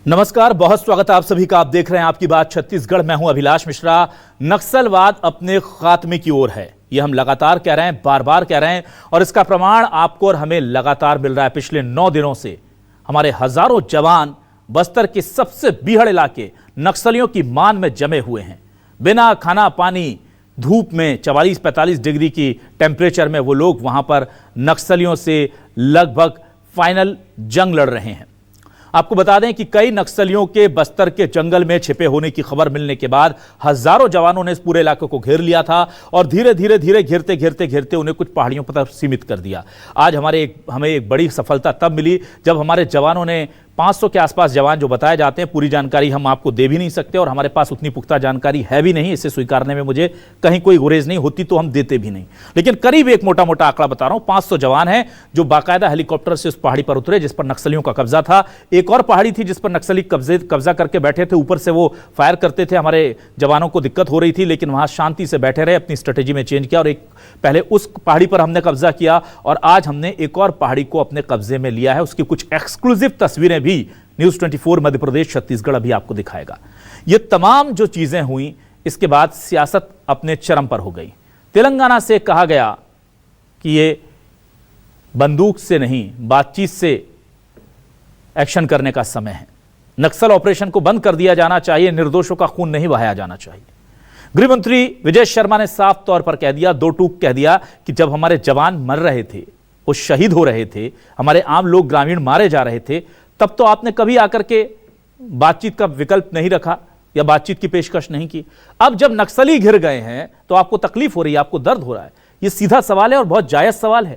नमस्कार, बहुत स्वागत है आप सभी का। आप देख रहे हैं आपकी बात छत्तीसगढ़। मैं हूं अभिलाष मिश्रा। नक्सलवाद अपने खात्मे की ओर है, ये हम लगातार कह रहे हैं, बार बार कह रहे हैं, और इसका प्रमाण आपको और हमें लगातार मिल रहा है। पिछले 9 दिनों से हमारे हजारों जवान बस्तर के सबसे बीहड़ इलाके नक्सलियों की मान में जमे हुए हैं। बिना खाना पानी, धूप में 44-45 डिग्री की टेम्परेचर में वो लोग वहां पर नक्सलियों से लगभग फाइनल जंग लड़ रहे हैं। आपको बता दें कि कई नक्सलियों के बस्तर के जंगल में छिपे होने की खबर मिलने के बाद हजारों जवानों ने इस पूरे इलाके को घेर लिया था और धीरे धीरे घेरते उन्हें कुछ पहाड़ियों पर सीमित कर दिया। आज हमें एक बड़ी सफलता तब मिली जब हमारे जवानों ने 500 के आसपास जवान जो बताए जाते हैं, पूरी जानकारी हम आपको दे भी नहीं सकते और हमारे पास उतनी पुख्ता जानकारी है भी नहीं। इसे स्वीकारने में मुझे कहीं कोई गुरेज नहीं होती तो हम देते भी नहीं, लेकिन करीब एक मोटा मोटा आंकड़ा बता रहा हूं। 500 जवान हैं जो बाकायदा हेलीकॉप्टर से उस पहाड़ी पर उतरे जिस पर नक्सलियों का कब्जा था। एक और पहाड़ी थी जिस पर नक्सली कब्जा करके बैठे थे, ऊपर से वो फायर करते थे। हमारे जवानों को दिक्कत हो रही थी, लेकिन वहां शांति से बैठे रहे, अपनी स्ट्रेटेजी में चेंज किया और एक पहले उस पहाड़ी पर हमने कब्जा किया और आज हमने एक और पहाड़ी को अपने कब्जे में लिया है। उसकी कुछ एक्सक्लूसिव तस्वीरें भी न्यूज़ 24 मध्य प्रदेश छत्तीसगढ़ अभी आपको दिखाएगा। ये तमाम जो चीजें हुई, इसके बाद सियासत अपने चरम पर हो गई। तेलंगाना से कहा गया कि ये बंदूक से नहीं, बातचीत से एक्शन करने का समय है। नक्सल ऑपरेशन को बंद कर दिया जाना चाहिए, निर्दोषों का खून नहीं बहाया जाना चाहिए। गृह मंत्री विजय शर्मा ने साफ तौर पर कह दिया, दो टूक कह दिया कि जब हमारे जवान मर रहे थे, वो शहीद हो रहे थे, हमारे आम लोग ग्रामीण मारे जा रहे थे, तब तो आपने कभी आकर के बातचीत का विकल्प नहीं रखा या बातचीत की पेशकश नहीं की। अब जब नक्सली घिर गए हैं तो आपको तकलीफ हो रही है, आपको दर्द हो रहा है। यह सीधा सवाल है और बहुत जायज सवाल है,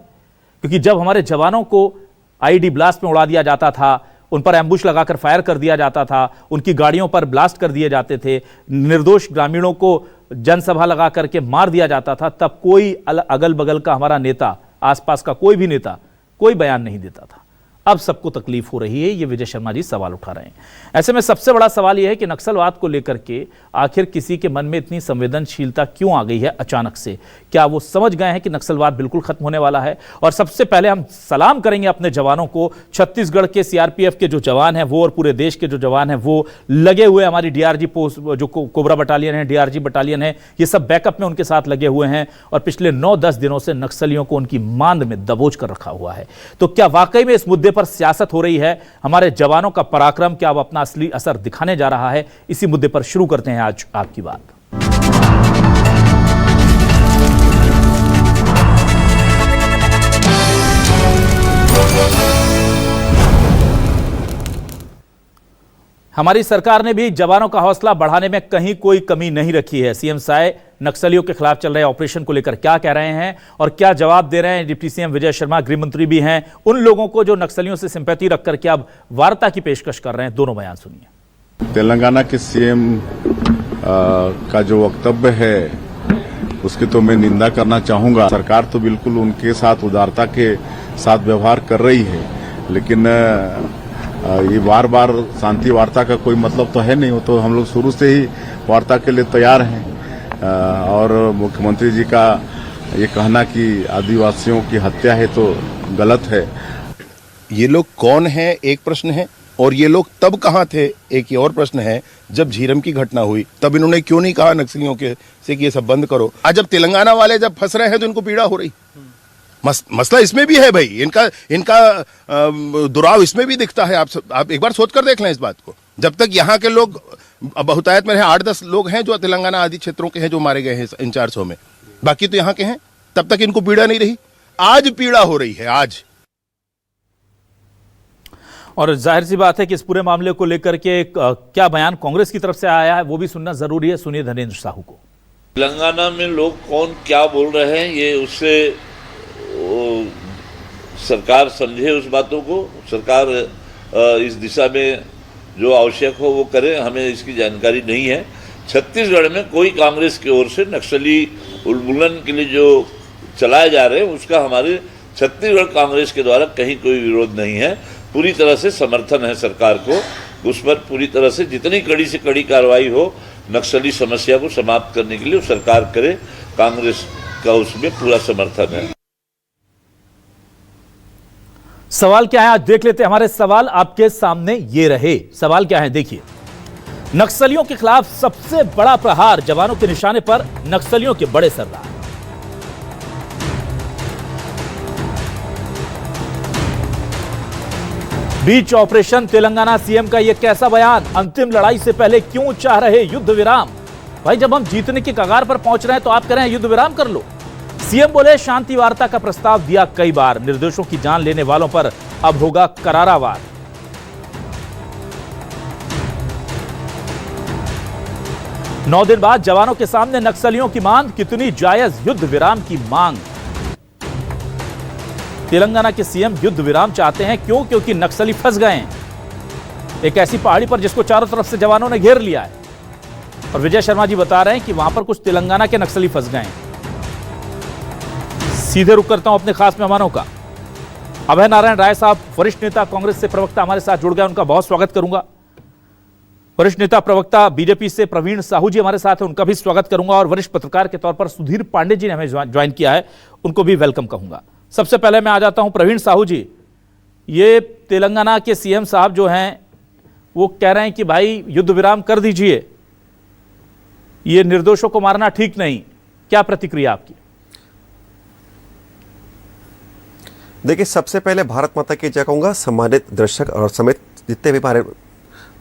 क्योंकि जब हमारे जवानों को आईडी ब्लास्ट में उड़ा दिया जाता था, उन पर एम्बुश लगाकर फायर कर दिया जाता था, उनकी गाड़ियों पर ब्लास्ट कर दिए जाते थे, निर्दोष ग्रामीणों को जनसभा लगा करके मार दिया जाता था, तब कोई अगल बगल का हमारा नेता, आसपास का कोई भी नेता कोई बयान नहीं देता था। अब सबको तकलीफ हो रही है, ये विजय शर्मा जी सवाल उठा रहे हैं। ऐसे में सबसे बड़ा सवाल यह है कि नक्सलवाद को लेकर के आखिर किसी के मन में इतनी संवेदनशीलता क्यों आ गई है अचानक से? क्या वो समझ गए हैं कि नक्सलवाद बिल्कुल खत्म होने वाला है? और सबसे पहले हम सलाम करेंगे अपने जवानों को। छत्तीसगढ़ के सीआरपीएफ के जो जवान हैं वो और पूरे देश के जो जवान हैं वो लगे हुए, हमारी डीआरजी पोस्ट जो कोबरा बटालियन है, डीआरजी बटालियन है, ये सब बैकअप में उनके साथ लगे हुए हैं और पिछले 9-10 दिनों से नक्सलियों को उनकी मांद में दबोच कर रखा हुआ है। तो क्या वाकई में इस मुद्दे पर सियासत हो रही है? हमारे जवानों का पराक्रम क्या अब अपना असली असर दिखाने जा रहा है? इसी मुद्दे पर शुरू करते हैं आज आपकी बात। हमारी सरकार ने भी जवानों का हौसला बढ़ाने में कहीं कोई कमी नहीं रखी है। सीएम साय नक्सलियों के खिलाफ चल रहे ऑपरेशन को लेकर क्या कह रहे हैं और क्या जवाब दे रहे हैं? डिप्टी सीएम विजय शर्मा, गृह मंत्री भी हैं, उन लोगों को जो नक्सलियों से सिंपैथी रखकर के अब वार्ता की पेशकश कर रहे हैं। दोनों बयान सुनिए। तेलंगाना के सीएम का जो वक्तव्य है उसकी तो मैं निंदा करना चाहूंगा। सरकार तो बिल्कुल उनके साथ उदारता के साथ व्यवहार कर रही है, लेकिन ये बार बार शांति वार्ता का कोई मतलब तो है नहीं। वो तो हम लोग शुरू से ही वार्ता के लिए तैयार हैं और मुख्यमंत्री जी का ये कहना कि आदिवासियों की हत्या है तो गलत है। ये लोग कौन है एक प्रश्न है, और ये लोग तब कहाँ थे एक और प्रश्न है। जब झीरम की घटना हुई तब इन्होंने क्यों नहीं कहा नक्सलियों के से कि ये सब बंद करो? आज जब तेलंगाना वाले जब फंस रहे हैं तो इनको पीड़ा हो रही। मसला इसमें भी है भाई, इनका दुराव इसमें भी दिखता है। आप एक बार सोच कर देख लें इस बात को। जब तक यहाँ के लोग बहुतायत में रहे, 8-10 लोग हैं जो तेलंगाना आदि क्षेत्रों के हैं जो मारे गए हैं इन 400 में, बाकी तो यहाँ के हैं, तब तक इनको पीड़ा नहीं रही। आज पीड़ा हो रही है आज। और जाहिर सी बात है कि इस पूरे मामले को लेकर के क्या बयान कांग्रेस की तरफ से आया है वो भी सुनना जरूरी है। सुनिए धर्मेंद्र साहू को। तेलंगाना में लोग कौन क्या बोल रहे हैं, ये उससे सरकार समझे उस बातों को। सरकार इस दिशा में जो आवश्यक हो वो करे, हमें इसकी जानकारी नहीं है। छत्तीसगढ़ में कोई कांग्रेस की ओर से नक्सली उन्मूलन के लिए जो चलाए जा रहे हैं उसका हमारे छत्तीसगढ़ कांग्रेस के द्वारा कहीं कोई विरोध नहीं है। पूरी तरह से समर्थन है सरकार को, उस पर पूरी तरह से जितनी कड़ी से कड़ी कार्रवाई हो नक्सली समस्या को समाप्त करने के लिए वो सरकार करे। कांग्रेस का उसमें पूरा समर्थन है। सवाल क्या है आज देख लेते हैं। हमारे सवाल आपके सामने ये रहे। सवाल क्या है देखिए। नक्सलियों के खिलाफ सबसे बड़ा प्रहार, जवानों के निशाने पर नक्सलियों के बड़े सरदार। बीच ऑपरेशन तेलंगाना सीएम का यह कैसा बयान, अंतिम लड़ाई से पहले क्यों चाह रहे युद्ध विराम। भाई जब हम जीतने की कगार पर पहुंच रहे हैं तो आप कह रहे हैं युद्ध विराम कर लो। सीएम बोले शांति वार्ता का प्रस्ताव दिया कई बार, निर्दोषों की जान लेने वालों पर अब होगा करारा वार। नौ दिन बाद जवानों के सामने नक्सलियों की मांग, कितनी जायज युद्ध विराम की मांग। तेलंगाना के सीएम युद्ध विराम चाहते हैं, क्यों? क्योंकि नक्सली फंस गए हैं एक ऐसी पहाड़ी पर जिसको चारों तरफ से जवानों ने घेर लिया है। और विजय शर्मा जी बता रहे हैं कि वहां पर कुछ तेलंगाना के नक्सली फंस गए हैं। सीधे रुक करता हूं अपने खास मेहमानों का। अभय नारायण राय साहब, वरिष्ठ नेता कांग्रेस से प्रवक्ता हमारे साथ जुड़ गए, उनका बहुत स्वागत करूंगा। वरिष्ठ नेता प्रवक्ता बीजेपी से प्रवीण साहू जी हमारे साथ हैं, उनका भी स्वागत करूंगा। और वरिष्ठ पत्रकार के तौर पर सुधीर पांडे जी ने हमें ज्वाइन किया है, उनको भी वेलकम कहूंगा। सबसे पहले मैं आ जाता हूं प्रवीण साहू जी। ये तेलंगाना के सीएम साहब जो हैं वो कह रहे हैं कि भाई युद्ध विराम कर दीजिए, ये निर्दोषों को मारना ठीक नहीं। क्या प्रतिक्रिया आपकी? देखिए, सबसे पहले भारत माता की जय कहूंगा। सम्मानित दर्शक और समेत जितने भी हमारे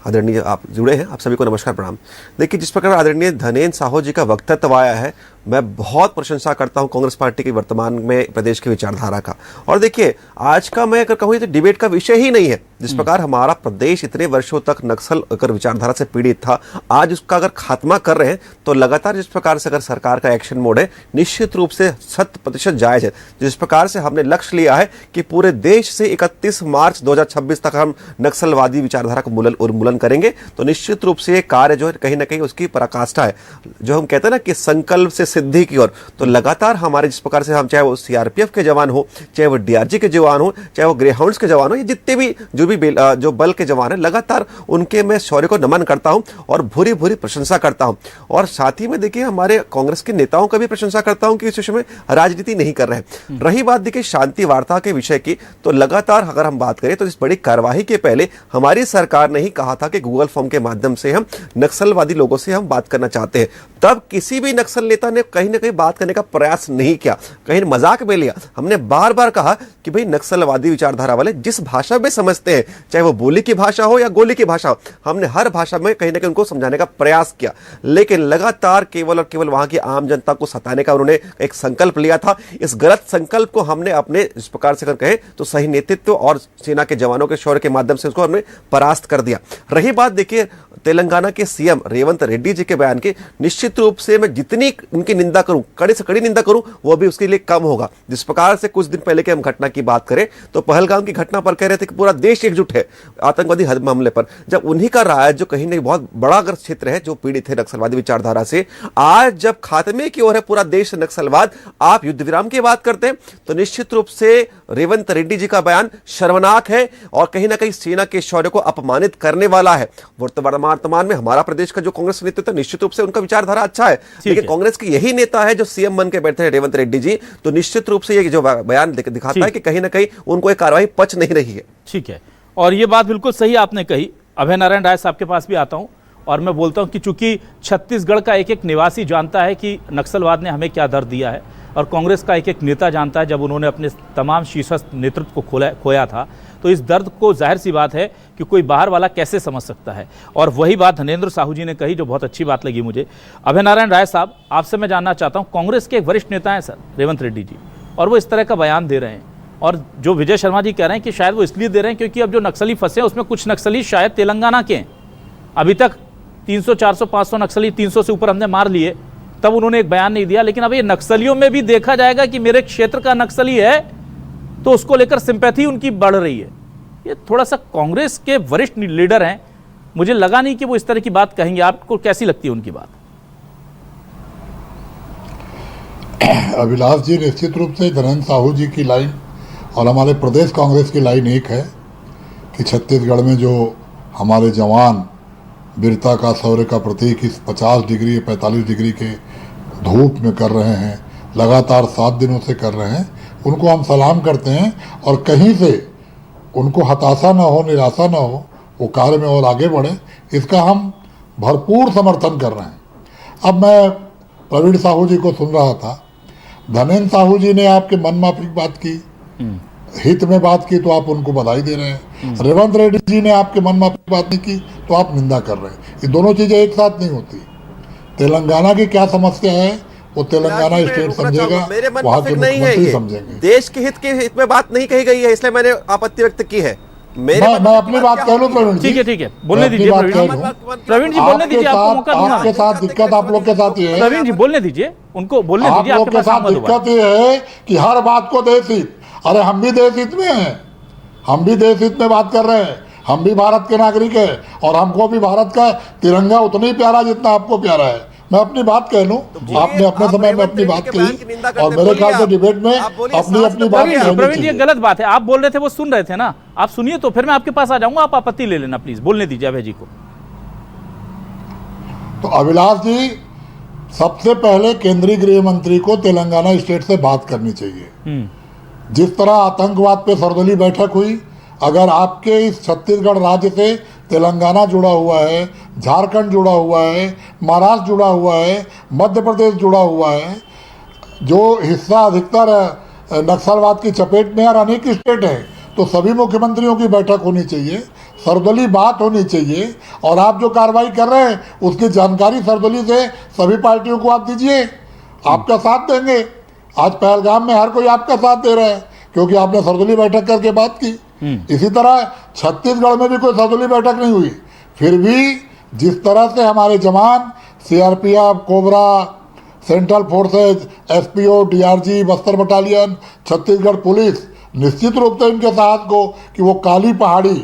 आदरणीय आप जुड़े हैं, आप सभी को नमस्कार प्रणाम। देखिए, जिस प्रकार आदरणीय धनेन्द्र साहू जी का वक्तव्य आया है, मैं बहुत प्रशंसा करता हूं कांग्रेस पार्टी की वर्तमान में प्रदेश की विचारधारा का। और देखिए, आज का मैं अगर कहूं तो डिबेट का विषय ही नहीं है। जिस प्रकार हमारा प्रदेश इतने वर्षों तक नक्सल अगर विचारधारा से पीड़ित था, आज उसका अगर खात्मा कर रहे हैं तो लगातार जिस प्रकार से अगर सरकार का एक्शन मोड है, निश्चित रूप से 100% जायज है। जिस प्रकार से हमने लक्ष्य लिया है कि पूरे देश से 31 मार्च 2026 तक हम नक्सलवादी विचारधारा को उन्मूलन करेंगे, तो निश्चित रूप से ये कार्य जो है कहीं ना कहीं उसकी पराकाष्ठा है। जो हम कहते हैं ना कि संकल्प से सिद्धि की ओर, तो लगातार हमारे जिस प्रकार से हम, चाहे वो सीआरपीएफ के जवान हो, चाहे वो डीआरजी के जवान हो, चाहे वो ग्रेहाउंड्स के जवान हो, ये जितने भी जो बल के जवान हैं, लगातार उनके मैं शौर्य को नमन करता हूं और भूरी भूरी प्रशंसा करता हूं। और साथ ही में देखिए, हमारे कांग्रेस के नेताओं का भी प्रशंसा करता हूं कि इस विषय में राजनीति नहीं कर रहे हैं। रही बात देखिए शांति वार्ता के विषय की, तो लगातार अगर हम बात करें तो इस बड़ी कार्यवाही के पहले हमारी सरकार ने ही कहा था कि गूगल फॉर्म के माध्यम से हम नक्सलवादी लोगों से हम बात करना चाहते हैं। तब किसी भी नक्सल नेता ने कहीं ना कहीं बात करने का प्रयास नहीं किया, कहीं मजाक में लिया। हमने बार बार कहा कि भाई नक्सलवादी विचारधारा वाले जिस भाषा में समझते हैं, चाहे वो बोली की भाषा हो या गोली की भाषा हो, हमने हर भाषा में कहीं ना कहीं उनको समझाने का प्रयास किया। लेकिन लगातार केवल और केवल वहां की आम जनता को सताने का उन्होंने एक संकल्प लिया था। इस गलत संकल्प को हमने अपने इस प्रकार से अगर कहें तो सही नेतृत्व और सेना के जवानों के शौर्य के माध्यम से उसको हमने परास्त कर दिया। रही बात देखिए तेलंगाना के सीएम रेवंत रेड्डी जी के बयान की, निश्चित रूप से मैं जितनी उनकी निंदा करूं, कड़ी से कड़ी निंदा करूं, वो भी उसके लिए कम होगा। जिस प्रकार से कुछ दिन पहले की हम घटना की बात करें तो पहलगाम की घटना पर कह रहे थे कि पूरा देश एकजुट है आतंकवादी हमले पर, जब उन्हीं का राय जो कहीं ना बहुत बड़ा अगर क्षेत्र है जो पीड़ित है नक्सलवादी विचारधारा से, आज जब खात्मे की ओर है पूरा देश नक्सलवाद, आप युद्ध विराम की बात करते हैं, तो निश्चित रूप से रेवंत रेड्डी जी का बयान शर्मनाक है और कहीं ना कहीं सेना के शौर्य को अपमानित करने वाला है। वर्तमान में हमारा प्रदेश का जो कांग्रेस नेतृत्व है, निश्चित रूप से उनका विचारधारा अच्छा है, लेकिन कांग्रेस के यही नेता है जो सीएम बन के बैठे हैं रेवंत रेड्डी जी, तो निश्चित रूप से ये जो बयान दिखाता है कि कहीं ना कहीं उनको एक कार्रवाई पच नहीं रही है। ठीक है, और ये बात बिल्कुल सही आपने कही। अभय नारायण राय साहब के पास भी आता हूं और मैं बोलता हूं कि चूंकि छत्तीसगढ़ का एक एक निवासी जानता है कि नक्सलवाद ने हमें क्या दर्द दिया है, और कांग्रेस का एक एक नेता जानता है जब उन्होंने अपने तमाम शीर्षस्थ नेतृत्व को खोया था, तो इस दर्द को जाहिर सी बात है कि कोई बाहर वाला कैसे समझ सकता है। और वही बात धनेन्द्र साहू जी ने कही जो बहुत अच्छी बात लगी मुझे। अभय नारायण राय साहब, आपसे मैं जानना चाहता हूँ, कांग्रेस के एक वरिष्ठ नेता हैं सर रेवंत रेड्डी जी, और वो इस तरह का बयान दे रहे हैं, और जो विजय शर्मा जी कह रहे हैं कि शायद वो इसलिए दे रहे हैं क्योंकि अब जो नक्सली फंसे हैं उसमें कुछ नक्सली शायद तेलंगाना के हैं। अभी तक 300, 400, 500 नक्सली, 300 से ऊपर हमने मार लिए, तब उन्होंने एक बयान नहीं दिया। लेकिन अब ये नक्सलियों में भी देखा जाएगा कि मेरे क्षेत्र का नक्सली है, तो उसको लेकर सिंपैथी उनकी बढ़ रही है। ये थोड़ा सा कांग्रेस के वरिष्ठ लीडर हैं, मुझे लगा नहीं कि वो इस तरह की बात कहेंगे। आपको कैसी लगती है उनकी बात? अभिलाष जी, निश्चित रूप से धनेन्द्र साहू जी की लाइन और हमारे प्रदेश कांग्रेस की लाइन एक है कि छत्तीसगढ़ में जो हमारे जवान वीरता का, शौर्य का प्रतीक इस 50 डिग्री 45 डिग्री के धूप में कर रहे हैं, लगातार 7 दिनों से कर रहे हैं, उनको हम सलाम करते हैं। और कहीं से उनको हताशा ना हो, निराशा ना हो, वो कार्य में और आगे बढ़े, इसका हम भरपूर समर्थन कर रहे हैं। अब मैं प्रवीण साहू जी को सुन रहा था, धनेन्द्र साहू जी ने आपके मन माफी बात की, हित में बात की, तो आप उनको बधाई दे रहे हैं। रेवंत रेड्डी जी ने आपके मन माफी बात नहीं की तो आप निंदा कर रहे हैं। ये दोनों चीजें एक साथ नहीं होती। तेलंगाना की क्या समस्या है वो तेलंगाना स्टेट समझेगा, वहाँ के मुख्यमंत्री समझेंगे। देश के हित में बात नहीं कही गई है, इसलिए मैंने आपत्ति व्यक्त की है। मैं अपनी बात कह लूं प्रवीण जी, ठीक है, बोलने दीजिए प्रवीण जी, बोलने दीजिए, आपको मौका दूंगा। आपके साथ दिक्कत आप लोग के साथ ये है, प्रवीण जी बोलने दीजिए, उनको बोलने दीजिए। आप लोग के साथ दिक्कत ये है कि हर बात को देश हित, अरे हम भी देश हित में हैं, हम भी देश हित में बात कर रहे हैं, हम भी भारत के नागरिक हैं और हमको भी भारत का तिरंगा उतना ही प्यारा जितना आपको प्यारा है। मैं अपनी बात कह लूं, आपने अपने समय में अपनी बात कही और मेरे ख्याल से डिबेट में अपनी बात प्रवीण जी, गलत बात है, आप बोल रहे थे, वो सुन रहे थे ना, आप सुनिए तो फिर मैं आपके पास आ जाऊंगा, आप आपत्ति ले लेना प्लीज। बोलने दीजिए अभय जी को। तो अभिलाष जी, सबसे पहले केंद्रीय गृह मंत्री को तेलंगाना स्टेट से बात करनी चाहिए। जिस तरह आतंकवाद पे सर्वदलीय बैठक हुई, अगर आपके इस छत्तीसगढ़ राज्य से तेलंगाना जुड़ा हुआ है, झारखंड जुड़ा हुआ है, महाराष्ट्र जुड़ा हुआ है, मध्य प्रदेश जुड़ा हुआ है, जो हिस्सा अधिकतर नक्सलवाद की चपेट में और अनेक स्टेट हैं, तो सभी मुख्यमंत्रियों की बैठक होनी चाहिए, सर्वदलीय बात होनी चाहिए और आप जो कार्रवाई कर रहे हैं उसकी जानकारी सर्वदलीय से सभी पार्टियों को आप दीजिए, आपका साथ देंगे। आज पहलगाम में हर कोई आपका साथ दे रहा है क्योंकि आपने सर्वदलीय बैठक करके बात की। इसी तरह छत्तीसगढ़ में भी कोई सर्वदलीय बैठक नहीं हुई, फिर भी जिस तरह से हमारे जवान, CRPF, cobra, central forces, SPO, DRG, Bastar battalion, Chhattisgarh police, निश्चित रूप से इनके साथ को कि वो काली पहाड़ी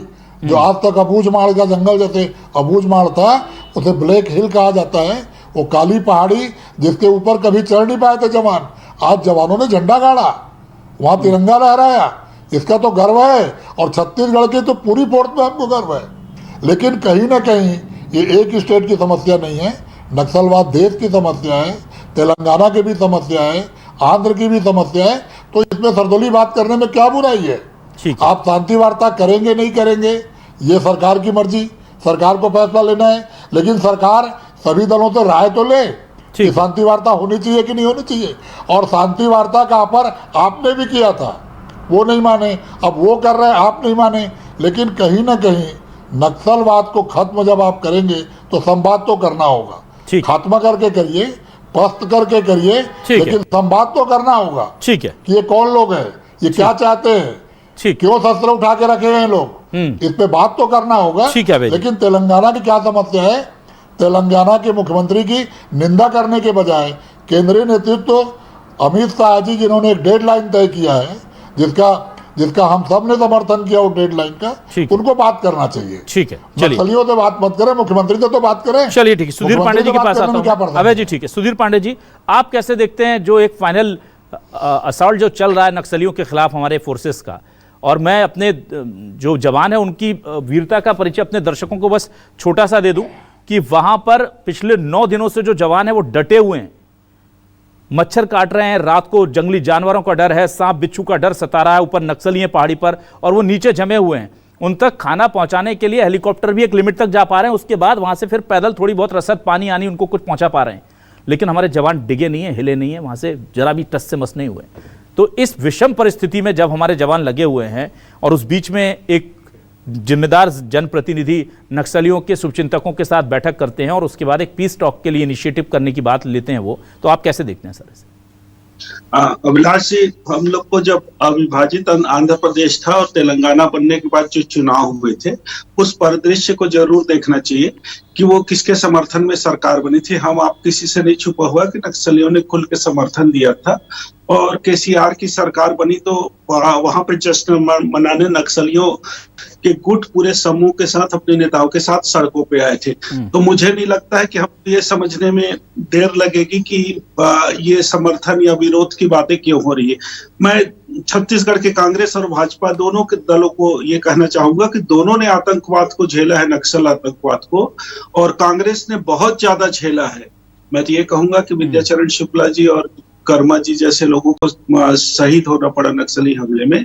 जो आज तक अबूझमाड़ का जंगल जैसे अबूझमाड़ था उसे ब्लैक हिल कहा जाता है, वो काली पहाड़ी जिसके ऊपर कभी चढ़ नहीं पाए थे जवान, आज जवानों ने झंडा गाड़ा, वहाँ तिरंगा लहराया, इसका तो गर्व है और छत्तीसगढ़ की तो पूरी फोर्स में हमको गर्व है। लेकिन कहीं ना कहीं ये एक स्टेट की समस्या नहीं है, नक्सलवाद देश की समस्या है, तेलंगाना की भी समस्या है, आंध्र की भी समस्या है, तो इसमें सर्वदलीय बात करने में क्या बुराई है। आप शांति वार्ता करेंगे नहीं करेंगे ये सरकार की मर्जी, सरकार को फैसला लेना है, लेकिन सरकार सभी दलों से राय तो ले कि शांति वार्ता होनी चाहिए कि नहीं होनी चाहिए। और शांति वार्ता का ऑफर आपने भी किया था, वो नहीं माने, अब वो कर रहे हैं, आप नहीं माने। लेकिन कहीं ना कहीं नक्सलवाद को खत्म जब आप करेंगे तो संवाद तो करना होगा, खात्मा करके करिए, पस्त करके करिए, लेकिन संवाद तो करना होगा। ठीक है कि ये कौन लोग हैं, ये क्या चाहते हैं, क्यों शस्त्र उठा के रखे हैं लोग, इस पे बात तो करना होगा। लेकिन तेलंगाना की क्या समस्या है, तेलंगाना के मुख्यमंत्री की निंदा करने के बजाय केंद्रीय नेतृत्व अमित शाह जी जिन्होंने एक डेडलाइन तय किया है जिसका हम सब ने समर्थन किया, वो डेडलाइन का, उनको बात करना चाहिए। ठीक है, चलिए, नक्सलियों से बात मत करें, मुख्यमंत्री से तो बात करें। चलिए ठीक है, सुधीर पांडे जी के पास आता हूं। अभय जी ठीक है, सुधीर पांडे जी, आप कैसे देखते हैं जो एक फाइनल असॉल्ट जो चल रहा है नक्सलियों के खिलाफ हमारे फोर्सेस का, और मैं अपने जो जवान है उनकी वीरता का परिचय अपने दर्शकों को बस छोटा सा दे दूं कि वहां पर पिछले 9 दिनों से जो जवान है वो डटे हुए हैं, मच्छर काट रहे हैं, रात को जंगली जानवरों का डर है, सांप बिच्छू का डर सता रहा है, ऊपर नक्सली हैं पहाड़ी पर और वो नीचे जमे हुए हैं। उन तक खाना पहुंचाने के लिए हेलीकॉप्टर भी एक लिमिट तक जा पा रहे हैं, उसके बाद वहां से फिर पैदल थोड़ी बहुत रसद पानी आनी उनको कुछ पहुंचा पा रहे हैं, लेकिन हमारे जवान डिगे नहीं है, हिले नहीं है, वहां से जरा भी टस से मस नहीं हुए। तो इस विषम परिस्थिति में जब हमारे जवान लगे हुए हैं और उस बीच में एक जिम्मेदार जनप्रतिनिधि नक्सलियों के शुभचिंतकों के साथ बैठक करते हैं और उसके बाद एक पीस टॉक के लिए इनिशिएटिव करने की बात लेते हैं, वो तो आप कैसे देखते हैं सर इसे? अभिलाष जी, हम लोग को जब अविभाजित आंध्र प्रदेश था और तेलंगाना बनने के बाद जो चुनाव हुए थे उस परिदृश्य को जरूर देखना चाहिए कि वो किसके समर्थन में सरकार बनी थी। हम आप किसी से नहीं छुपा हुआ कि नक्सलियों ने खुल के समर्थन दिया था और केसीआर की सरकार बनी तो वहां पे जश्न मनाने नक्सलियों के गुट पूरे समूह के साथ अपने नेताओं के साथ सड़कों पे आए थे। तो मुझे नहीं लगता है कि हम ये समझने में देर लगेगी कि ये समर्थन या विरोध की बातें क्यों हो रही है। मैं छत्तीसगढ़ के कांग्रेस और भाजपा दोनों के दलों को ये कहना चाहूंगा कि दोनों ने आतंकवाद को झेला है, नक्सल आतंकवाद को, और कांग्रेस ने बहुत ज्यादा झेला है। मैं तो ये कहूंगा कि विद्याचरण शुक्ला जी और कर्मा जी जैसे लोगों को शहीद होना पड़ा नक्सली हमले में।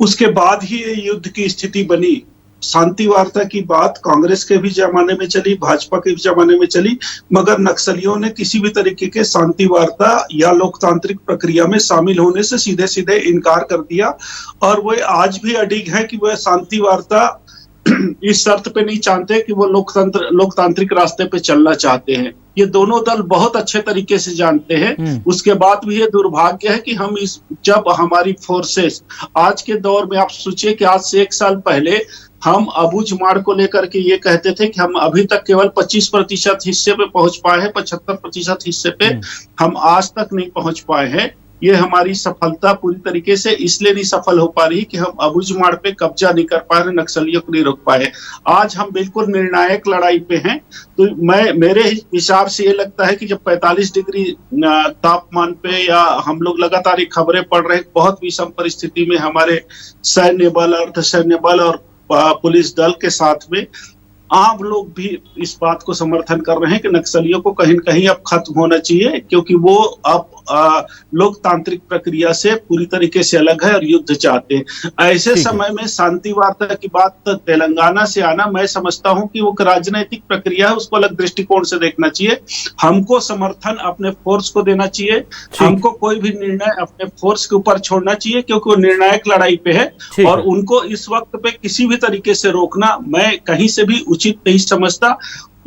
उसके बाद ही ये युद्ध की स्थिति बनी। शांति वार्ता की बात कांग्रेस के भी जमाने में चली, भाजपा के भी जमाने में चली, मगर नक्सलियों ने किसी भी तरीके के शांति वार्ता या लोकतांत्रिक प्रक्रिया में शामिल होने से सीधे सीधे इनकार कर दिया। और वो आज भी अडिग है कि वह शांति वार्ता इस शर्त पे नहीं चाहते कि वो लोकतांत्रिक रास्ते पे चलना चाहते हैं। ये दोनों दल बहुत अच्छे तरीके से जानते हैं। उसके बाद भी ये दुर्भाग्य है कि हम जब हमारी फोर्सेस आज के दौर में, आप सोचिए कि आज से 1 साल पहले हम अबूझमाड़ को लेकर के ये कहते थे कि हम अभी तक केवल 25% हिस्से पे पहुंच पाए हैं, 75% हिस्से पे हम आज तक नहीं पहुंच पाए हैं। ये हमारी सफलता पूरी तरीके से इसलिए नहीं सफल हो पा रही कि हम अबूझमाड़ पे कब्जा नहीं कर पा रहे, नक्सलियों को नहीं रोक पाए। आज हम बिल्कुल निर्णायक लड़ाई पे हैं। तो मेरे हिसाब से ये लगता है कि जब 45 डिग्री तापमान पे या हम लोग लगातार ये खबरें पढ़ रहे हैं, बहुत विषम परिस्थिति में हमारे सैन्य बल, अर्धसैन्य बल और पुलिस दल के साथ में आम लोग भी इस बात को समर्थन कर रहे हैं कि नक्सलियों को कहीं न कहीं अब खत्म होना चाहिए, क्योंकि वो अब लोकतांत्रिक प्रक्रिया से पूरी तरीके से अलग है और युद्ध चाहते हैं। ऐसे समय में शांति वार्ता की बात तेलंगाना से आना, मैं समझता हूं कि वो राजनीतिक प्रक्रिया है, उसको अलग दृष्टिकोण से देखना चाहिए। हमको समर्थन अपने फोर्स को देना चाहिए, हमको कोई भी निर्णय अपने फोर्स के ऊपर छोड़ना चाहिए, क्योंकि वो निर्णायक लड़ाई पे है। और उनको इस वक्त पे किसी भी तरीके से रोकना मैं कहीं से भी उचित नहीं समझता।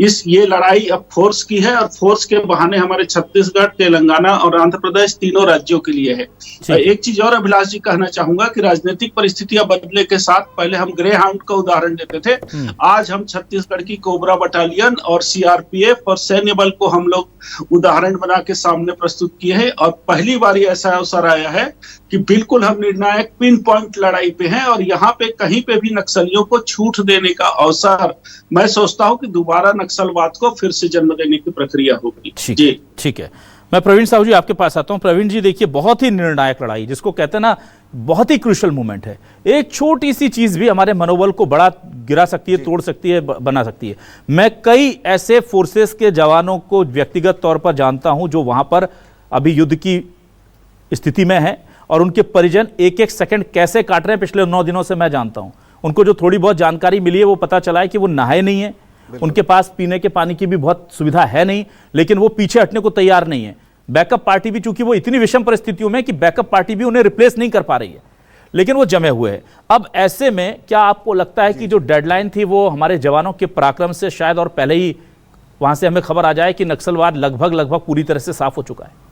ये लड़ाई अब फोर्स की है और फोर्स के बहाने हमारे छत्तीसगढ़, तेलंगाना और आंध्र प्रदेश तीनों राज्यों के लिए है। एक चीज और अभिलाष जी कहना चाहूंगा कि राजनीतिक परिस्थितियां बदलने के साथ पहले हम ग्रे हाउंड का उदाहरण देते थे, आज हम छत्तीसगढ़ की कोबरा बटालियन और सीआरपीएफ और सैन्य बल को हम लोग उदाहरण बना के सामने प्रस्तुत किए हैं। और पहली बार ऐसा अवसर आया है कि बिल्कुल हम निर्णायक पिन पॉइंट लड़ाई पे हैं और यहाँ पे कहीं पे भी नक्सलियों को छूट देने का अवसर, मैं सोचता हूँ कि दोबारा नक्सलवाद को फिर से जन्म देने की प्रक्रिया होगी। जी ठीक है, मैं प्रवीण साहू जी आपके पास आता हूं। प्रवीण जी देखिए, बहुत ही निर्णायक लड़ाई जिसको कहते हैं ना, बहुत ही क्रूशल मोमेंट है। एक छोटी सी चीज भी हमारे मनोबल को बड़ा गिरा सकती है, तोड़ सकती है, बना सकती है। मैं कई ऐसे फोर्सेस के जवानों को व्यक्तिगत तौर पर जानता हूं जो वहां पर अभी युद्ध की स्थिति में है और उनके परिजन एक एक सेकंड कैसे काट रहे हैं, पिछले 9 दिनों से मैं जानता हूं। उनको जो थोड़ी बहुत जानकारी मिली है वो पता चला है कि वो नहाए नहीं है, उनके पास पीने के पानी की भी बहुत सुविधा है नहीं, लेकिन वो पीछे हटने को तैयार नहीं है। बैकअप पार्टी भी, चूंकि वो इतनी विषम परिस्थितियों में कि बैकअप पार्टी भी उन्हें रिप्लेस नहीं कर पा रही है, लेकिन वो जमे हुए हैं। अब ऐसे में क्या आपको लगता है कि जो डेडलाइन थी वो हमारे जवानों के पराक्रम से शायद और पहले ही वहां से हमें खबर आ जाए कि नक्सलवाद लगभग पूरी तरह से साफ हो चुका है?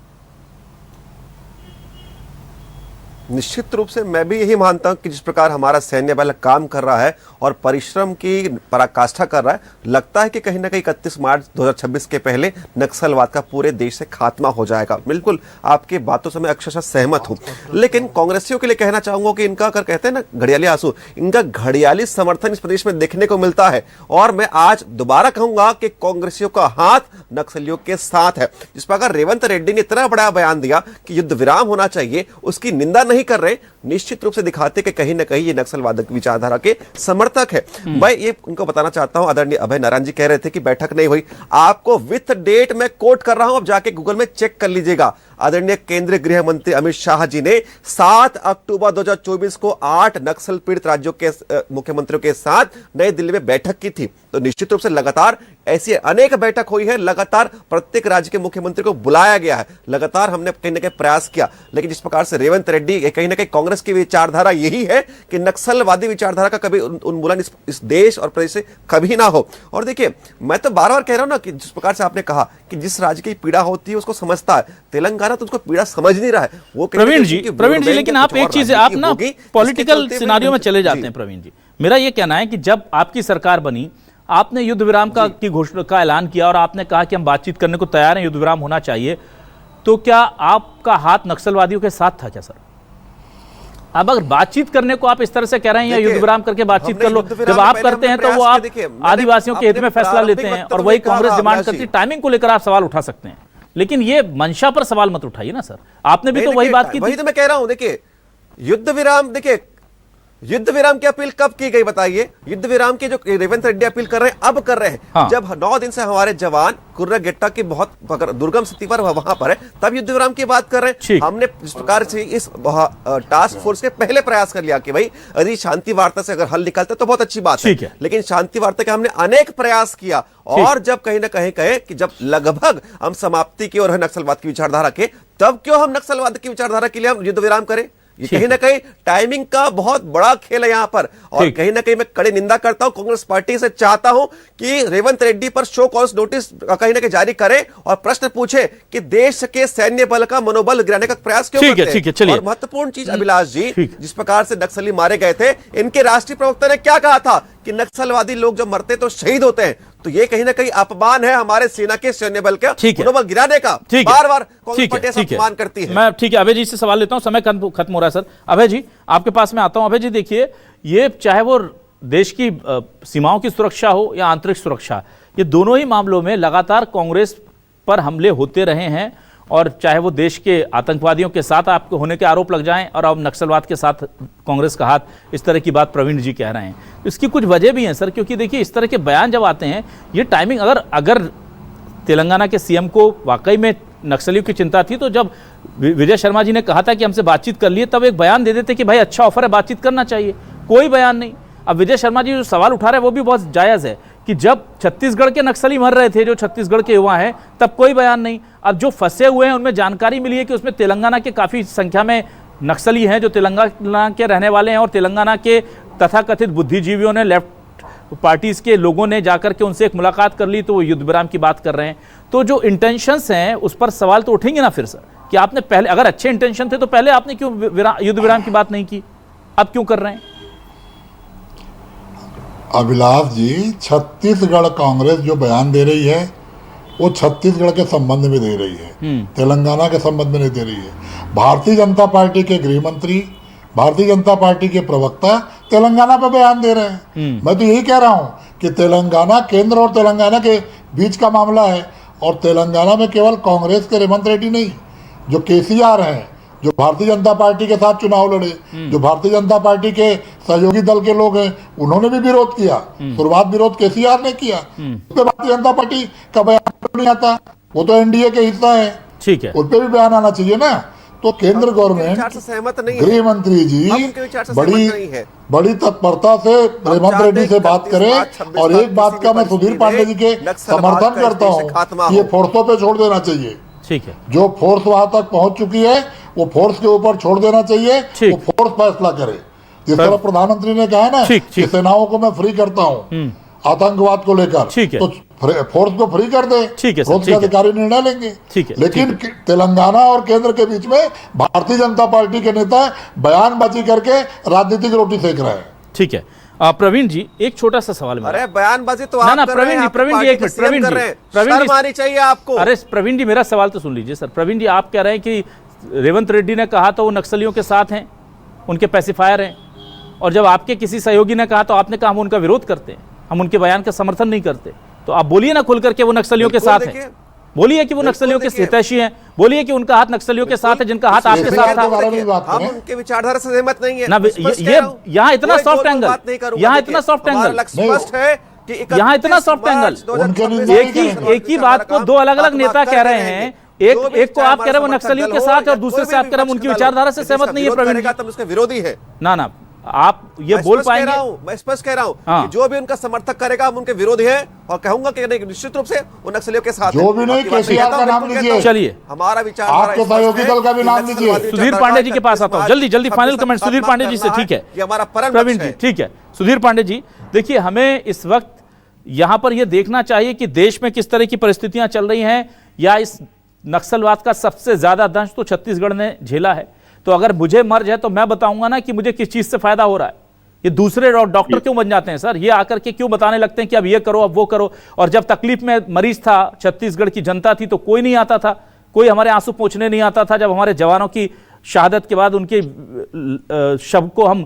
निश्चित रूप से मैं भी यही मानता हूं कि जिस प्रकार हमारा सैन्य बल काम कर रहा है और परिश्रम की पराकाष्ठा कर रहा है, लगता है कि कहीं ना कहीं 31 मार्च 2026 के पहले नक्सलवाद का पूरे देश से खात्मा हो जाएगा। बिल्कुल आपकी बातों से मैं अक्षरशः सहमत हूं, लेकिन कांग्रेसियों के लिए कहना चाहूंगा कि इनका, अगर कहते हैं ना घड़ियाली आंसू, इनका घड़ियाली समर्थन इस प्रदेश में देखने को मिलता है। और मैं आज दोबारा कहूंगा कि कांग्रेसियों का हाथ नक्सलियों के साथ है। जिस प्रकार रेवंत रेड्डी ने इतना बड़ा बयान दिया कि युद्ध विराम होना चाहिए, उसकी निंदा नहीं कर रहे, निश्चित रूप से दिखाते कि कहीं ना कहीं ये नक्सलवाद विचारधारा के समर्थक है। मैं ये उनको बताना चाहता हूं, आदरणीय अभय नारायण जी कह रहे थे कि बैठक नहीं हुई, आपको विथ डेट में कोट कर रहा हूं, अब जाके गूगल में चेक कर लीजिएगा। आदरणीय केंद्रीय गृह मंत्री अमित शाह जी ने 7 अक्टूबर 2024 को 8 नक्सल पीड़ित राज्यों के मुख्यमंत्रियों के साथ नई दिल्ली में बैठक की थी। तो निश्चित रूप से लगातार ऐसी अनेक बैठक हुई है, लगातार प्रत्येक राज्य के मुख्यमंत्री को बुलाया गया है, लगातार हमने कहीं ना कहीं प्रयास किया। लेकिन जिस प्रकार से रेवंत रेड्डी, कहीं ना कहीं कांग्रेस की विचारधारा यही है कि नक्सलवादी विचारधारा का कभी उन्मूलन इस देश और प्रदेश से कभी ना हो। और देखिए, मैं तो बार बार कह रहा हूं ना कि जिस प्रकार से आपने कहा कि जिस राज्य की पीड़ा होती है उसको समझता है, तेलंगाना तो उसको पीड़ा समझ नहीं रहा है। वो प्रवीण जी, लेकिन आप एक चीज, आप ना पॉलिटिकल सिनारियो में चले जाते हैं। प्रवीण जी, मेरा ये कहना है कि जब आपकी सरकार बनी, आपने युद्ध विराम की घोषणा का ऐलान किया और आपने कहा कि हम बातचीत करने को तैयार हैं, युद्ध विराम होना चाहिए, तो क्या आपका हाथ नक्सलवादियों के साथ था क्या सर? अब अगर बातचीत करने को आप इस तरह से कह रहे हैं या युद्ध विराम करके बातचीत कर लो, जब आप करते हैं तो वो आप आदिवासियों के हित में फैसला लेते हैं और वही कांग्रेस डिमांड करती है। टाइमिंग को लेकर आप सवाल उठा सकते हैं, लेकिन ये मंशा पर सवाल मत उठाइए ना सर। आपने भी तो वही बात की थी। वही तो मैं कह रहा हूं। देखिए, युद्ध विराम, देखिए युद्ध विराम की अपील कब की गई बताइए? युद्ध विराम की जो रेवंत रेड्डी अपील कर रहे हैं अब कर रहे हैं। हाँ। जब 9 दिन से हमारे जवान कुर्रगेट्टा की बहुत दुर्गम स्थिति पर वहां पर है, तब युद्ध विराम की बात कर रहे हैं। हमने जिस प्रकार से इस टास्क फोर्स के पहले प्रयास कर लिया कि भाई यदि शांति वार्ता से अगर हल निकलता तो बहुत अच्छी बात है, लेकिन शांति वार्ता के हमने अनेक प्रयास किया, और जब कहीं ना कहीं कहे कि जब लगभग हम समाप्ति की ओर है नक्सलवाद की विचारधारा के, तब क्यों हम नक्सलवाद की विचारधारा के लिए हम युद्ध विराम करें? ये कहीं ना कहीं टाइमिंग का बहुत बड़ा खेल है यहां पर। और कहीं ना कहीं मैं कड़ी निंदा करता हूं, कांग्रेस पार्टी से चाहता हूं कि रेवंत रेड्डी पर शो कॉज नोटिस कहीं ना कहीं जारी करे और प्रश्न पूछे कि देश के सैन्य बल का मनोबल गिराने का प्रयास क्यों करते हैं। और महत्वपूर्ण चीज अभिलाष जी, जिस प्रकार से नक्सली मारे गए थे, इनके राष्ट्रीय प्रवक्ता ने क्या कहा था कि नक्सलवादी लोग जब मरते तो शहीद होते हैं, तो ये कहीं ना कहीं अपमान है हमारे सेना के सैन्य बल का मनोबल गिराने का। बार-बार कांग्रेस पार्टी ऐसा अपमान करती है। मैं ठीक है अभय जी से सवाल लेता हूं, समय खत्म हो रहा है सर। अभय जी आपके पास में आता हूं। अभय जी देखिए, ये चाहे वो देश की सीमाओं की सुरक्षा हो या आंतरिक सुरक्षा, ये दोनों ही मामलों में लगातार कांग्रेस पर हमले होते रहे हैं, और चाहे वो देश के आतंकवादियों के साथ आपको होने के आरोप लग जाएं और अब नक्सलवाद के साथ कांग्रेस का हाथ, इस तरह की बात प्रवीण जी कह रहे हैं। इसकी कुछ वजह भी हैं सर, क्योंकि देखिए इस तरह के बयान जब आते हैं, ये टाइमिंग, अगर तेलंगाना के सीएम को वाकई में नक्सलियों की चिंता थी, तो जब विजय शर्मा जी ने कहा था कि हमसे बातचीत कर लिए, तब एक बयान दे देते कि भाई अच्छा ऑफर है, बातचीत करना चाहिए। कोई बयान नहीं। अब विजय शर्मा जी जो सवाल उठा रहे हैं वो भी बहुत जायज़ है कि जब छत्तीसगढ़ के नक्सली मर रहे थे, जो छत्तीसगढ़ के युवा हैं, तब कोई बयान नहीं। अब जो फंसे हुए हैं उनमें जानकारी मिली है कि उसमें तेलंगाना के काफ़ी संख्या में नक्सली हैं जो तेलंगाना के रहने वाले हैं, और तेलंगाना के तथाकथित बुद्धिजीवियों ने, लेफ्ट पार्टीज के लोगों ने जाकर के उनसे एक मुलाकात कर ली, तो वो युद्ध विराम की बात कर रहे हैं। तो जो इंटेंशंस हैं उस पर सवाल तो उठेंगे ना फिर सर, कि आपने पहले, अगर अच्छे इंटेंशन थे तो पहले आपने क्यों युद्ध विराम की बात नहीं की, अब क्यों कर रहे हैं? अभिलाष जी, छत्तीसगढ़ कांग्रेस जो बयान दे रही है वो छत्तीसगढ़ के संबंध में दे रही है, तेलंगाना के संबंध में नहीं दे रही है। भारतीय जनता पार्टी के गृह मंत्री, भारतीय जनता पार्टी के प्रवक्ता तेलंगाना पे बयान दे रहे हैं। मैं तो यही कह रहा हूं कि तेलंगाना, केंद्र और तेलंगाना के बीच का मामला है, और तेलंगाना में केवल कांग्रेस के रेवंत रेड्डी नहीं, जो केसीआर हैं, जो भारतीय जनता पार्टी के साथ चुनाव लड़े, जो भारतीय जनता पार्टी के सहयोगी दल के लोग हैं, उन्होंने भी विरोध किया। शुरुआत विरोध केसीआर ने किया, उस पर भारतीय जनता पार्टी का बयान नहीं आता, वो तो एनडीए के हिस्सा है, ठीक है, उस पर भी बयान आना चाहिए ना। तो केंद्र गवर्नमेंट, गृह मंत्री जी बड़ी तत्परता से रेवंत रेड्डी से बात करें। और एक बात का मैं सुधीर पांडे जी के समर्थन करता हूँ, ये फोर्सों पे छोड़ देना चाहिए। ठीक है, जो फोर्स वहां तक पहुंच चुकी है वो फोर्स के ऊपर छोड़ देना चाहिए, वो फोर्स फैसला करे। जिस तरह प्रधानमंत्री ने कहा है ना कि सेनाओं को मैं फ्री करता हूँ आतंकवाद को लेकर, तो फोर्स को फ्री कर दे, फोर्स के अधिकारी निर्णय लेंगे। लेकिन तेलंगाना और केंद्र के बीच में भारतीय जनता पार्टी के नेता बयानबाजी करके राजनीतिक रोटी सेक रहे हैं। ठीक है, प्रवीण जी एक छोटा सा सवाल। अरे बयानबाजी तो आप कर रहे हैं, प्रवीण जी एक मिनट, शर्म आनी चाहिए आपको। अरे प्रवीण जी मेरा सवाल तो सुन लीजिए सर। प्रवीण जी आप कह रहे हैं कि रेवंत रेड्डी ने कहा तो वो नक्सलियों के साथ हैं, उनके पैसिफायर हैं, और जब आपके किसी सहयोगी ने कहा तो आपने कहा हम उनका विरोध करते हैं, हम उनके बयान का समर्थन नहीं करते। तो आप बोलिए ना खुल करके वो नक्सलियों के साथ हैं, बोलिए कि वो नक्सलियों के हितैषी हैं, बोलिए कि उनका हाथ नक्सलियों के साथ है जिनका हाथ आपके साथ था। हम उनके विचारधारा से सहमत नहीं है ना, ये यहाँ इतना सॉफ्ट एंगल, यहाँ इतना सॉफ्ट एंगल स्पष्ट है कि यहाँ इतना सॉफ्ट एंगल, एक ही बात को दो अलग अलग नेता कह रहे हैं। एक को आप कह रहे हैं वो नक्सलियों के साथ है, और दूसरे से आप कह रहे हैं उनकी विचारधारा से सहमत नहीं है। प्रवीण जी उसका विरोधी है ना, आप ये बोल पाएंगे? मैं स्पष्ट कह रहा हूं कि जो भी उनका समर्थक करेगा हम उनके विरोधी हैं, और कहूंगा कि निश्चित रूप से वो नक्सलियों के साथ जो भी नहीं, केसीआर का नाम लीजिए, चलिए हमारा विचार, आपके सहयोगी दल का भी नाम लीजिए। सुधीर पांडे जी के पास आता हूं, जल्दी फाइनल कमेंट सुधीर पांडे जी से। ठीक है हमारा प्रवीण जी, ठीक है सुधीर पांडे जी, देखिए हमें इस वक्त यहां पर यह देखना चाहिए कि देश में किस तरह की परिस्थितियां चल रही हैं, या इस नक्सलवाद का सबसे ज्यादा दंश तो छत्तीसगढ़ ने झेला है। तो अगर मुझे मर्ज है तो मैं बताऊंगा ना कि मुझे किस चीज से फायदा हो रहा है। ये दूसरे डॉक्टर क्यों बन जाते हैं सर, ये आकर के क्यों बताने लगते हैं कि अब ये करो अब वो करो। और जब तकलीफ में मरीज था, छत्तीसगढ़ की जनता थी, तो कोई नहीं आता था, कोई हमारे आंसू पोंछने नहीं आता था। जब हमारे जवानों की शहादत के बाद उनके शव को हम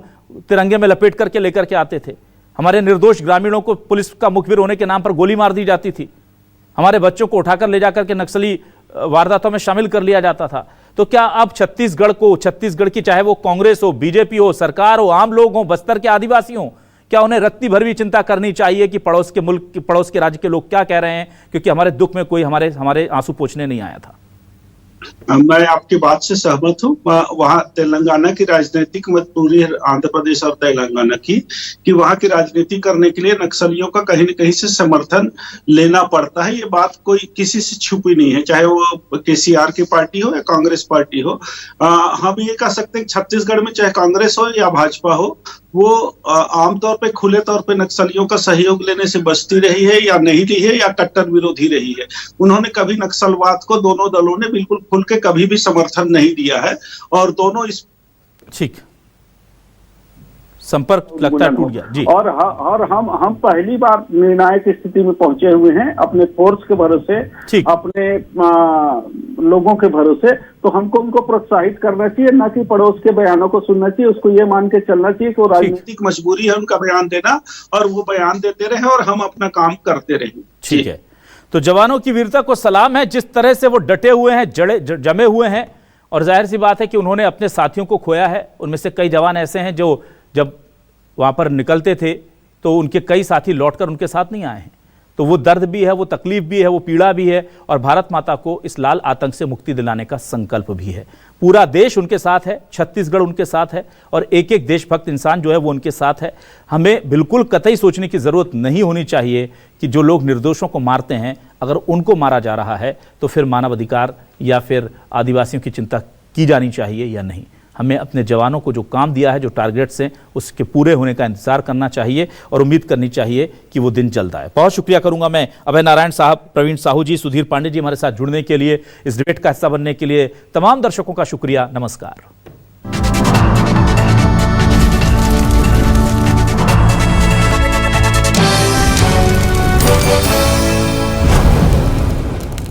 तिरंगे में लपेट करके लेकर के आते थे, हमारे निर्दोष ग्रामीणों को पुलिस का मुखबिर होने के नाम पर गोली मार दी जाती थी, हमारे बच्चों को उठाकर ले जाकर के नक्सली वारदातों में शामिल कर लिया जाता था। तो क्या अब छत्तीसगढ़ की चाहे वो कांग्रेस हो, बीजेपी हो, सरकार हो, आम लोग हो, बस्तर के आदिवासी हो, क्या उन्हें रत्ती भर भी चिंता करनी चाहिए कि पड़ोस के मुल्क, पड़ोस के राज्य के लोग क्या कह रहे हैं, क्योंकि हमारे दुख में कोई हमारे आंसू पोंछने नहीं आया था? मैं आपकी बात से सहमत हूँ। वहाँ तेलंगाना की राजनीतिक मजबूरी है, आंध्र प्रदेश और तेलंगाना की, कि वहाँ की राजनीति करने के लिए नक्सलियों का कहीं न कहीं से समर्थन लेना पड़ता है। ये बात कोई किसी से छुपी नहीं है, चाहे वो केसीआर की पार्टी हो या कांग्रेस पार्टी हो। हम ये कह सकते हैं छत्तीसगढ़ में चाहे कांग्रेस हो या भाजपा हो, वो आमतौर पे खुले तौर पे नक्सलियों का सहयोग लेने से बचती रही है या नहीं रही है, या कट्टर विरोधी रही है। उन्होंने कभी नक्सलवाद को, दोनों दलों ने बिल्कुल खुल के कभी भी समर्थन नहीं दिया है, और दोनों इस ठीक संपर्क लगता है टूट गया जी। और हम पहली बार निर्णायक स्थिति में पहुंचे हुए हैं, अपने फोर्स के भरोसे, अपने लोगों के भरोसे। तो हमको उनको प्रोत्साहित करना चाहिए, ना कि पड़ोस के बयानों को सुनना चाहिए। उसको ये मान के चलना चाहिए कि वो राजनीतिक मजबूरी है उनका बयान देना, और वो बयान देते रहे और हम अपना काम करते रहे। ठीक है, तो जवानों की वीरता को सलाम है, जिस तरह से वो डटे हुए हैं, जमे हुए हैं, और जाहिर सी बात है कि उन्होंने अपने साथियों को खोया है। उनमें से कई जवान ऐसे हैं जो जब वहाँ पर निकलते थे तो उनके कई साथी लौटकर उनके साथ नहीं आए हैं। तो वो दर्द भी है, वो तकलीफ भी है, वो पीड़ा भी है, और भारत माता को इस लाल आतंक से मुक्ति दिलाने का संकल्प भी है। पूरा देश उनके साथ है, छत्तीसगढ़ उनके साथ है, और एक एक देशभक्त इंसान जो है वो उनके साथ है। हमें बिल्कुल कतई सोचने की ज़रूरत नहीं होनी चाहिए कि जो लोग निर्दोषों को मारते हैं, अगर उनको मारा जा रहा है तो फिर मानवाधिकार या फिर आदिवासियों की चिंता की जानी चाहिए या नहीं। हमें अपने जवानों को जो काम दिया है, जो टारगेट्स हैं, उसके पूरे होने का इंतजार करना चाहिए और उम्मीद करनी चाहिए कि वो दिन जल्द आए। बहुत शुक्रिया करूंगा मैं अभय नारायण साहब, प्रवीण साहू जी, सुधीर पांडे जी हमारे साथ जुड़ने के लिए, इस डिबेट का हिस्सा बनने के लिए। तमाम दर्शकों का शुक्रिया। नमस्कार।